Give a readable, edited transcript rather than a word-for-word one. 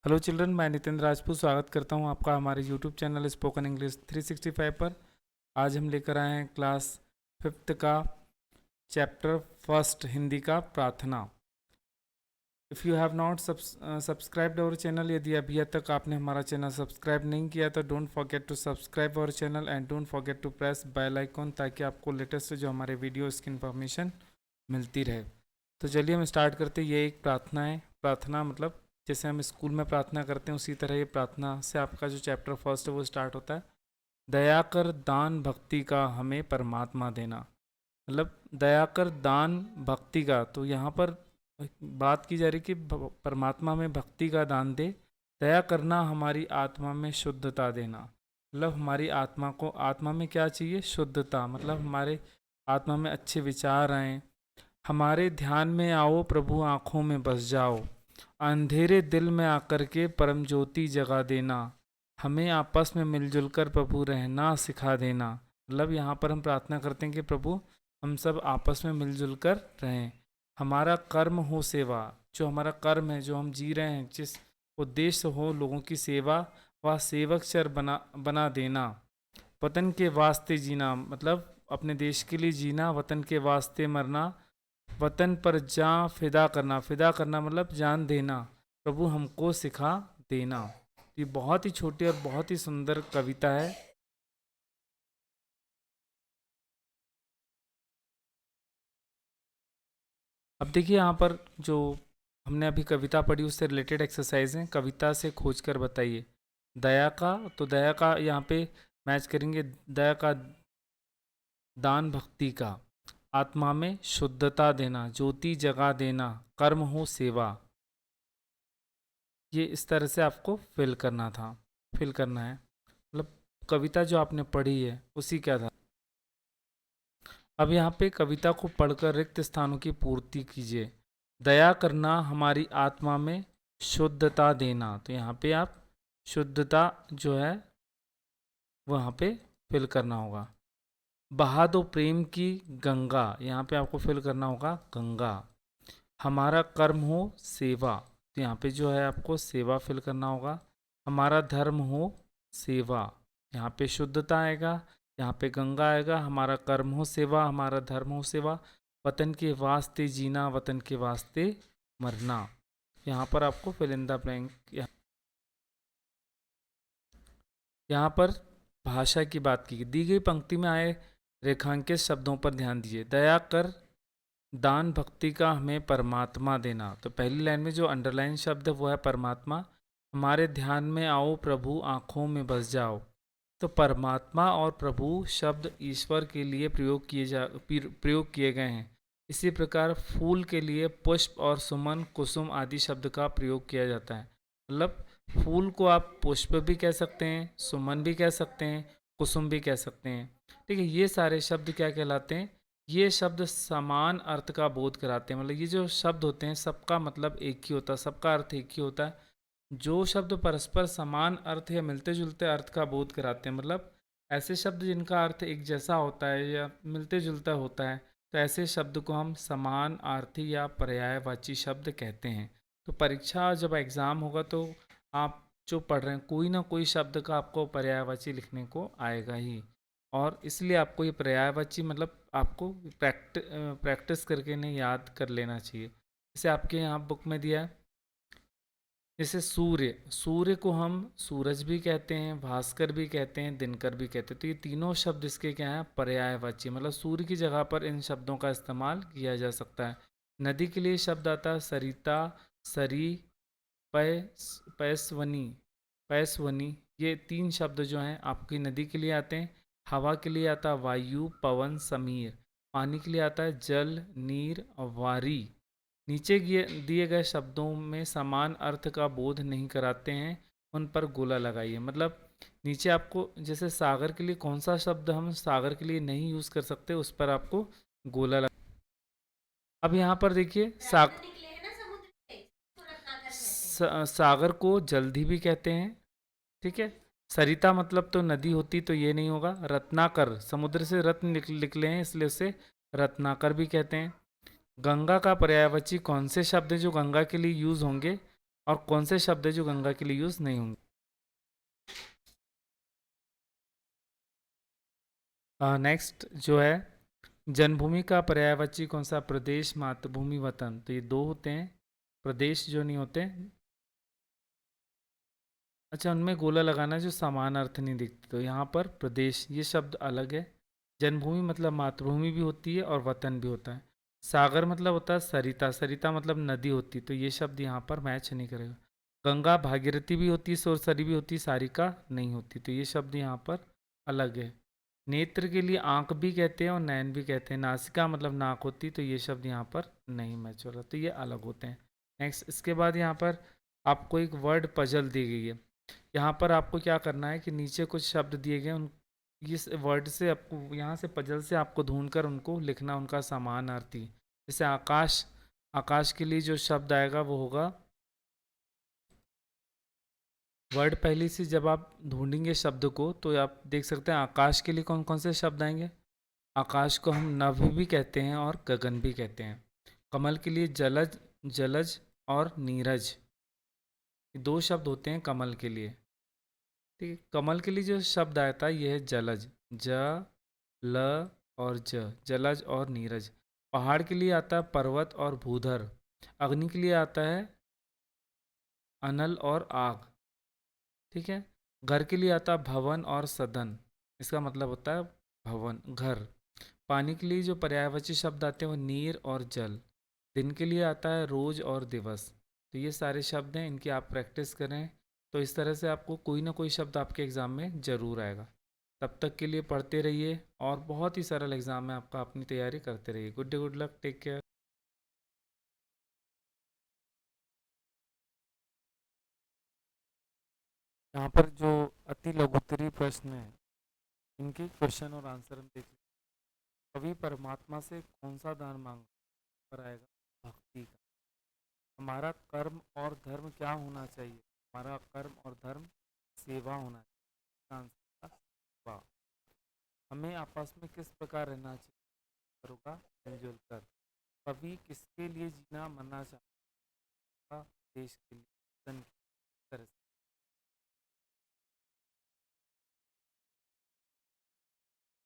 Hello children, मैं नितिन राजपूत स्वागत करता हूं आपका हमारे यूट्यूब चैनल स्पोकन इंग्लिश 365 पर। आज हम लेकर आए हैं क्लास 5th का चैप्टर फर्स्ट हिंदी का प्रार्थना। If you have not subscribed our channel, यदि अभी तक आपने हमारा चैनल सब्सक्राइब नहीं किया तो don't forget to subscribe our channel and don't forget to press bell icon, ताकि आपको लेटेस्ट जो हमारे वीडियोज़ की इन्फॉर्मेशन मिलती रहे। तो चलिए हम स्टार्ट करते हैं। ये एक प्रार्थना है। प्रार्थना मतलब जैसे हम स्कूल में प्रार्थना करते हैं, उसी तरह ये प्रार्थना से आपका जो चैप्टर फर्स्ट है वो स्टार्ट होता है। दया कर दान भक्ति का हमें परमात्मा देना। मतलब दया कर दान भक्ति का, तो यहाँ पर बात की जा रही कि परमात्मा में भक्ति का दान दे। दया करना हमारी आत्मा में शुद्धता देना, मतलब हमारी आत्मा को, आत्मा में क्या चाहिए? शुद्धता। मतलब हमारे आत्मा में अच्छे विचार आएँ। हमारे ध्यान में आओ प्रभु, आँखों में बस जाओ, अंधेरे दिल में आकर के परम ज्योति जगा देना। हमें आपस में मिलजुल कर प्रभु रहना सिखा देना। मतलब यहाँ पर हम प्रार्थना करते हैं कि प्रभु हम सब आपस में मिलजुल कर रहें। हमारा कर्म हो सेवा, जो हमारा कर्म है, जो हम जी रहे हैं, जिस उद्देश्य हो लोगों की सेवा, वह सेवक चर बना देना। वतन के वास्ते जीना, मतलब अपने देश के लिए जीना, वतन के वास्ते मरना, वतन पर जान फिदा करना। फिदा करना मतलब जान देना। प्रभु हमको सिखा देना। ये बहुत ही छोटी और बहुत ही सुंदर कविता है। अब देखिए यहाँ पर जो हमने अभी कविता पढ़ी उससे रिलेटेड एक्सरसाइज हैं। कविता से खोज कर बताइए दया का, तो दया का यहाँ पे मैच करेंगे। दया का दान भक्ति का, आत्मा में शुद्धता देना, ज्योति जगा देना, कर्म हो सेवा। ये इस तरह से आपको फिल करना है। मतलब कविता जो आपने पढ़ी है उसी के आधार। अब यहाँ पे कविता को पढ़कर रिक्त स्थानों की पूर्ति कीजिए। दया करना हमारी आत्मा में शुद्धता देना, तो यहाँ पे आप शुद्धता जो है वहाँ पे फिल करना होगा। बहा दो प्रेम की गंगा, यहाँ पे आपको फिल करना होगा गंगा। हमारा कर्म हो सेवा, तो यहाँ पे जो है आपको सेवा फिल करना होगा। हमारा धर्म हो सेवा, यहाँ पे शुद्धता आएगा, यहाँ पे गंगा आएगा। हमारा कर्म हो सेवा, हमारा धर्म हो सेवा। वतन के वास्ते जीना, वतन के वास्ते मरना। यहाँ पर आपको फिल इन द ब्लैंक। यहाँ पर भाषा की बात की दी गई पंक्ति में आए रेखांकित शब्दों पर ध्यान दीजिए। दया कर दान भक्ति का हमें परमात्मा देना, तो पहली लाइन में जो अंडरलाइन शब्द है वो है परमात्मा। हमारे ध्यान में आओ प्रभु, आँखों में बस जाओ। तो परमात्मा और प्रभु शब्द ईश्वर के लिए प्रयोग किए गए हैं। इसी प्रकार फूल के लिए पुष्प और सुमन, कुसुम आदि शब्द का प्रयोग किया जाता है। मतलब फूल को आप पुष्प भी कह सकते हैं, सुमन भी कह सकते हैं, कुसुम भी कह सकते हैं। ठीक है, ये सारे शब्द क्या कहलाते हैं? ये शब्द समान अर्थ का बोध कराते हैं। मतलब ये जो शब्द होते हैं सबका मतलब एक ही होता है, सबका अर्थ एक ही होता है। जो शब्द परस्पर समान अर्थ या मिलते जुलते अर्थ का बोध कराते हैं, मतलब ऐसे शब्द जिनका अर्थ एक जैसा होता है या मिलते जुलता होता है, तो ऐसे शब्द को हम समान अर्थी या पर्यायवाची शब्द कहते हैं। तो परीक्षा जब एग्ज़ाम होगा तो आप जो पढ़ रहे हैं कोई ना कोई शब्द का आपको पर्यायवाची लिखने को आएगा ही, और इसलिए आपको ये पर्यायवाची मतलब आपको प्रैक्टिस करके नहीं याद कर लेना चाहिए। जैसे आपके यहाँ बुक में दिया है, जैसे सूर्य, सूर्य को हम सूरज भी कहते हैं, भास्कर भी कहते हैं, दिनकर भी कहते हैं। तो ये तीनों शब्द इसके क्या हैं? पर्यायवाची। मतलब सूर्य की जगह पर इन शब्दों का इस्तेमाल किया जा सकता है। नदी के लिए शब्द आता है सरिता, सरी, पैसवनी, पैसवनी। ये तीन शब्द जो हैं आपकी नदी के लिए आते हैं। हवा के लिए आता है वायु, पवन, समीर। पानी के लिए आता है जल, नीर और वारी। नीचे दिए गए शब्दों में समान अर्थ का बोध नहीं कराते हैं, उन पर गोला लगाइए। मतलब नीचे आपको जैसे सागर के लिए कौन सा शब्द हम सागर के लिए नहीं यूज़ कर सकते, उस पर आपको गोला लगा। अब यहाँ पर देखिए सागर को जल्दी भी कहते हैं। ठीक है, सरिता मतलब तो नदी होती तो ये नहीं होगा। रत्नाकर, समुद्र से रत्न निकले हैं इसलिए उसे रत्नाकर भी कहते हैं। गंगा का पर्यायवाची कौन से शब्द हैं जो गंगा के लिए यूज़ होंगे? और कौन से शब्द है जो गंगा के लिए यूज नहीं होंगे। नेक्स्ट जो है, जन्मभूमि का पर्यायवाची कौन सा, प्रदेश, मातृभूमि, वतन। तो ये दो होते हैं, प्रदेश जो नहीं होते। अच्छा, उनमें गोला लगाना जो समान अर्थ नहीं दिखते, तो यहाँ पर प्रदेश ये शब्द अलग है। जन्मभूमि मतलब मातृभूमि भी होती है और वतन भी होता है। सागर मतलब होता है सरिता, सरिता मतलब नदी होती, तो ये शब्द यहाँ पर मैच नहीं करेगा। गंगा भागीरथी भी होती है, सोरसरी भी होती, सारिका नहीं होती, तो ये शब्द यहाँ पर अलग है। नेत्र के लिए आंख भी कहते हैं और नैन भी कहते हैं। नासिका मतलब नाक होती, तो ये शब्द यहाँ पर नहीं मैच हो रहा, तो ये अलग होते हैं। नेक्स्ट, इसके बाद यहाँ पर आपको एक वर्ड पजल दी गई है। यहाँ पर आपको क्या करना है कि नीचे कुछ शब्द दिए गए, उन इस वर्ड से आपको यहाँ से पजल से आपको ढूंढकर उनको लिखना, उनका समान अर्थी। जैसे आकाश, आकाश के लिए जो शब्द आएगा वो होगा, वर्ड पहली से जब आप ढूंढेंगे शब्द को तो आप देख सकते हैं आकाश के लिए कौन कौन से शब्द आएंगे। आकाश को हम नभ भी कहते हैं और गगन भी कहते हैं। कमल के लिए जलज, जलज और नीरज, ये दो शब्द होते हैं कमल के लिए। ठीक है, कमल के लिए जो शब्द आता है यह है जलज, ज ल और ज, जलज और नीरज। पहाड़ के लिए आता है पर्वत और भूधर। अग्नि के लिए आता है अनल और आग। ठीक है, घर के लिए आता है भवन और सदन, इसका मतलब होता है भवन, घर। पानी के लिए जो पर्यायवाची शब्द आते हैं वो नीर और जल। दिन के लिए आता है रोज और दिवस। तो ये सारे शब्द हैं, इनकी आप प्रैक्टिस करें, तो इस तरह से आपको कोई ना कोई शब्द आपके एग्ज़ाम में ज़रूर आएगा। तब तक के लिए पढ़ते रहिए और बहुत ही सरल एग्ज़ाम है आपका, अपनी तैयारी करते रहिए। Good day, good luck, take care. यहाँ पर जो अति लघुत्तरीय प्रश्न है, इनके क्वेश्चन और आंसर हम देख। कभी परमात्मा से कौन सा दान मांग पर आएगा, भक्ति का। हमारा कर्म और धर्म क्या होना चाहिए, हमारा कर्म और धर्म सेवा होना चाहिए। आंसर था सेवा। हमें आपस में किस प्रकार रहना चाहिए, होगा मिलजुल कर। कभी किसके लिए जीना मरना चाहता, देश के लिए, वतन की तरह से।